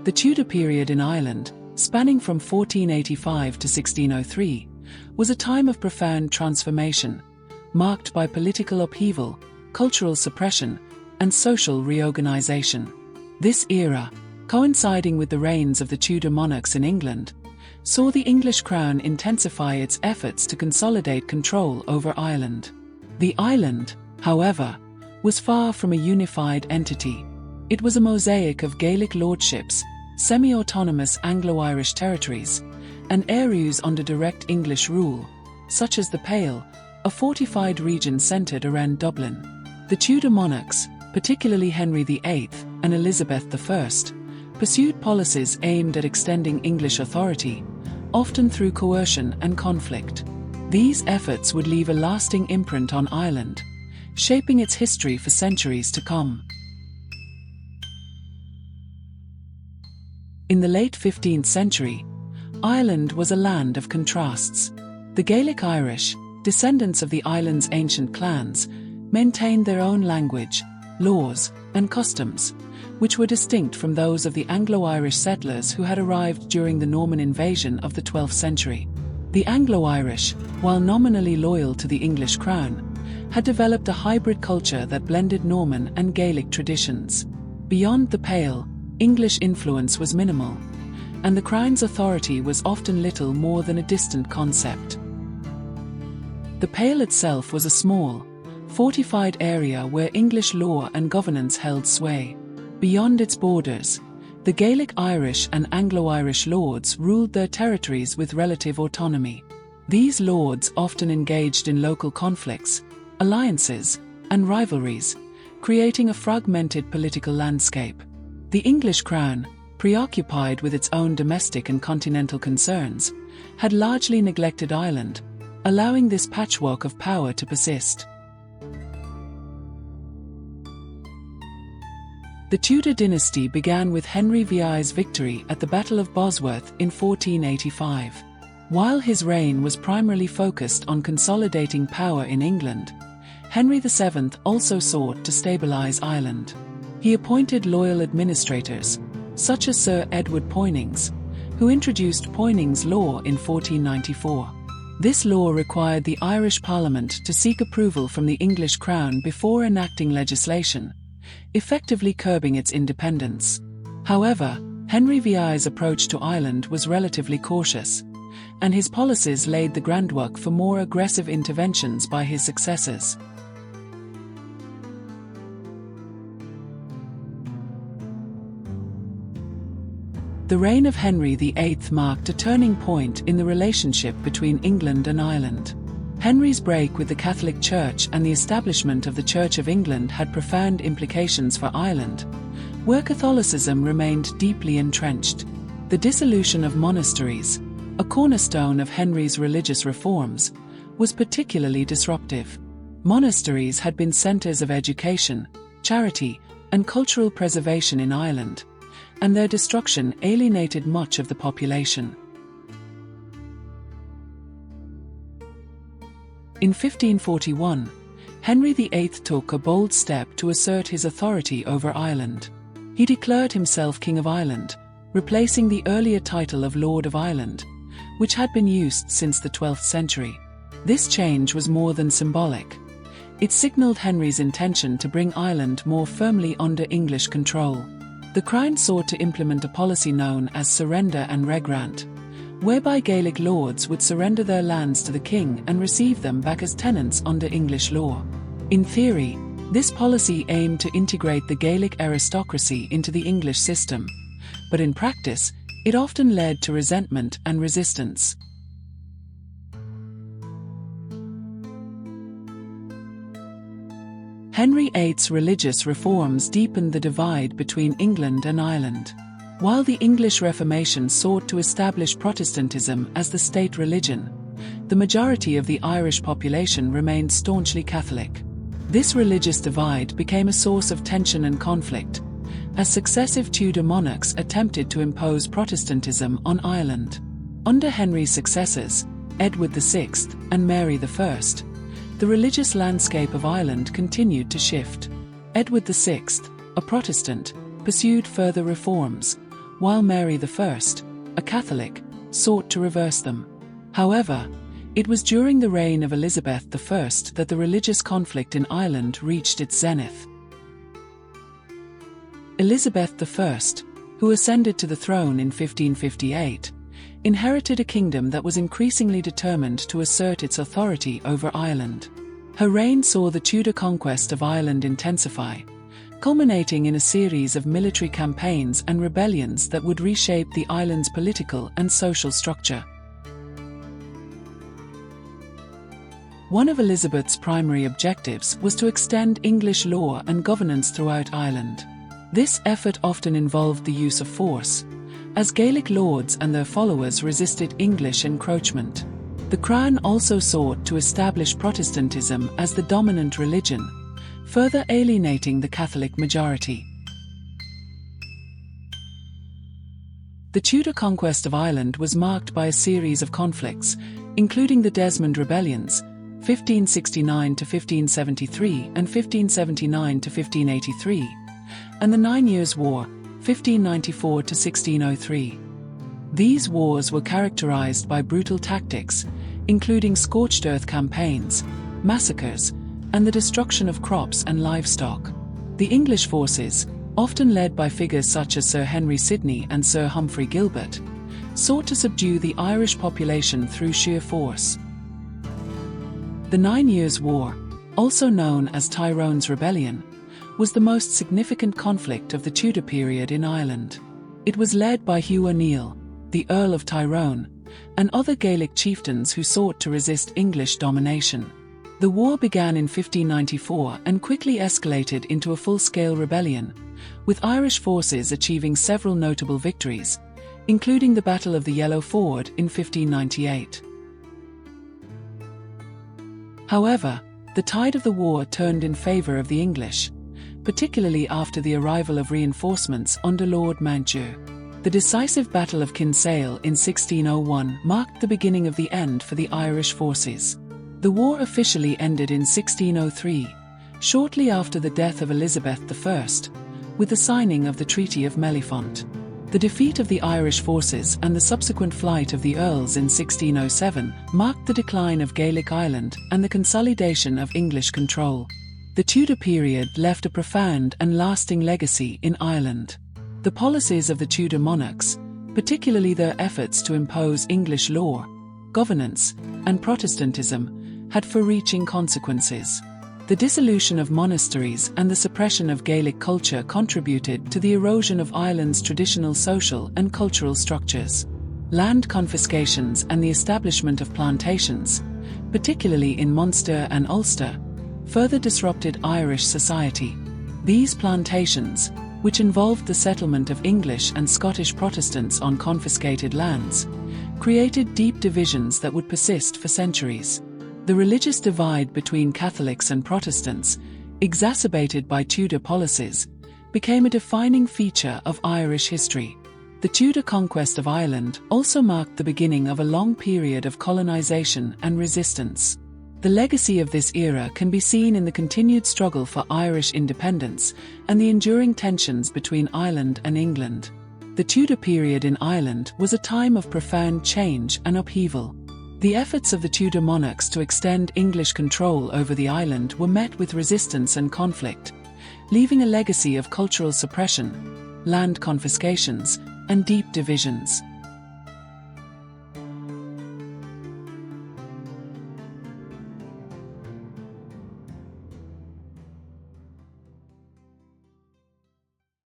The Tudor period in Ireland, spanning from 1485 to 1603, was a time of profound transformation, marked by political upheaval, cultural suppression, and social reorganization. This era, coinciding with the reigns of the Tudor monarchs in England, saw the English crown intensify its efforts to consolidate control over Ireland. The island, however, was far from a unified entity. It was a mosaic of Gaelic lordships, semi-autonomous Anglo-Irish territories, and areas under direct English rule, such as the Pale, a fortified region centred around Dublin. The Tudor monarchs, particularly Henry VIII and Elizabeth I, pursued policies aimed at extending English authority, often through coercion and conflict. These efforts would leave a lasting imprint on Ireland, shaping its history for centuries to come. In the late 15th century, Ireland was a land of contrasts. The Gaelic Irish, descendants of the island's ancient clans, maintained their own language, laws, and customs, which were distinct from those of the Anglo-Irish settlers who had arrived during the Norman invasion of the 12th century. The Anglo-Irish, while nominally loyal to the English crown, had developed a hybrid culture that blended Norman and Gaelic traditions. Beyond the Pale, English influence was minimal, and the crown's authority was often little more than a distant concept. The Pale itself was a small, fortified area where English law and governance held sway. Beyond its borders, the Gaelic Irish and Anglo-Irish lords ruled their territories with relative autonomy. These lords often engaged in local conflicts, alliances, and rivalries, creating a fragmented political landscape. The English crown, preoccupied with its own domestic and continental concerns, had largely neglected Ireland, allowing this patchwork of power to persist. The Tudor dynasty began with Henry VI's victory at the Battle of Bosworth in 1485. While his reign was primarily focused on consolidating power in England, Henry VII also sought to stabilize Ireland. He appointed loyal administrators, such as Sir Edward Poynings, who introduced Poynings' Law in 1494. This law required the Irish Parliament to seek approval from the English Crown before enacting legislation, effectively curbing its independence. However, Henry VI's approach to Ireland was relatively cautious, and his policies laid the groundwork for more aggressive interventions by his successors. The reign of Henry VIII marked a turning point in the relationship between England and Ireland. Henry's break with the Catholic Church and the establishment of the Church of England had profound implications for Ireland, where Catholicism remained deeply entrenched. The dissolution of monasteries, a cornerstone of Henry's religious reforms, was particularly disruptive. Monasteries had been centres of education, charity, and cultural preservation in Ireland, and their destruction alienated much of the population. In 1541, Henry VIII took a bold step to assert his authority over Ireland. He declared himself King of Ireland, replacing the earlier title of Lord of Ireland, which had been used since the 12th century. This change was more than symbolic. It signalled Henry's intention to bring Ireland more firmly under English control. The Crown sought to implement a policy known as surrender and regrant, whereby Gaelic lords would surrender their lands to the king and receive them back as tenants under English law. In theory, this policy aimed to integrate the Gaelic aristocracy into the English system, but in practice, it often led to resentment and resistance. Henry VIII's religious reforms deepened the divide between England and Ireland. While the English Reformation sought to establish Protestantism as the state religion, the majority of the Irish population remained staunchly Catholic. This religious divide became a source of tension and conflict, as successive Tudor monarchs attempted to impose Protestantism on Ireland. Under Henry's successors, Edward VI and Mary I, the religious landscape of Ireland continued to shift. Edward VI, a Protestant, pursued further reforms, while Mary I, a Catholic, sought to reverse them. However, it was during the reign of Elizabeth I that the religious conflict in Ireland reached its zenith. Elizabeth I, who ascended to the throne in 1558, inherited a kingdom that was increasingly determined to assert its authority over Ireland. Her reign saw the Tudor conquest of Ireland intensify, culminating in a series of military campaigns and rebellions that would reshape the island's political and social structure. One of Elizabeth's primary objectives was to extend English law and governance throughout Ireland. This effort often involved the use of force, as Gaelic lords and their followers resisted English encroachment. The Crown also sought to establish Protestantism as the dominant religion, further alienating the Catholic majority. The Tudor conquest of Ireland was marked by a series of conflicts, including the Desmond Rebellions, 1569 to 1573 and 1579 to 1583, and the 9 Years' War, 1594 to 1603. These wars were characterized by brutal tactics, including scorched-earth campaigns, massacres, and the destruction of crops and livestock. The English forces, often led by figures such as Sir Henry Sidney and Sir Humphrey Gilbert, sought to subdue the Irish population through sheer force. The 9 Years' War, also known as Tyrone's Rebellion, was the most significant conflict of the Tudor period in Ireland. It was led by Hugh O'Neill, the Earl of Tyrone, and other Gaelic chieftains who sought to resist English domination. The war began in 1594 and quickly escalated into a full-scale rebellion, with Irish forces achieving several notable victories, including the Battle of the Yellow Ford in 1598. However, the tide of the war turned in favour of the English, particularly after the arrival of reinforcements under Lord Mountjoy. The decisive Battle of Kinsale in 1601 marked the beginning of the end for the Irish forces. The war officially ended in 1603, shortly after the death of Elizabeth I, with the signing of the Treaty of Mellifont. The defeat of the Irish forces and the subsequent flight of the Earls in 1607 marked the decline of Gaelic Ireland and the consolidation of English control. The Tudor period left a profound and lasting legacy in Ireland. The policies of the Tudor monarchs, particularly their efforts to impose English law, governance, and Protestantism, had far-reaching consequences. The dissolution of monasteries and the suppression of Gaelic culture contributed to the erosion of Ireland's traditional social and cultural structures. Land confiscations and the establishment of plantations, particularly in Munster and Ulster, further disrupted Irish society. These plantations, which involved the settlement of English and Scottish Protestants on confiscated lands, created deep divisions that would persist for centuries. The religious divide between Catholics and Protestants, exacerbated by Tudor policies, became a defining feature of Irish history. The Tudor conquest of Ireland also marked the beginning of a long period of colonisation and resistance. The legacy of this era can be seen in the continued struggle for Irish independence and the enduring tensions between Ireland and England. The Tudor period in Ireland was a time of profound change and upheaval. The efforts of the Tudor monarchs to extend English control over the island were met with resistance and conflict, leaving a legacy of cultural suppression, land confiscations, and deep divisions.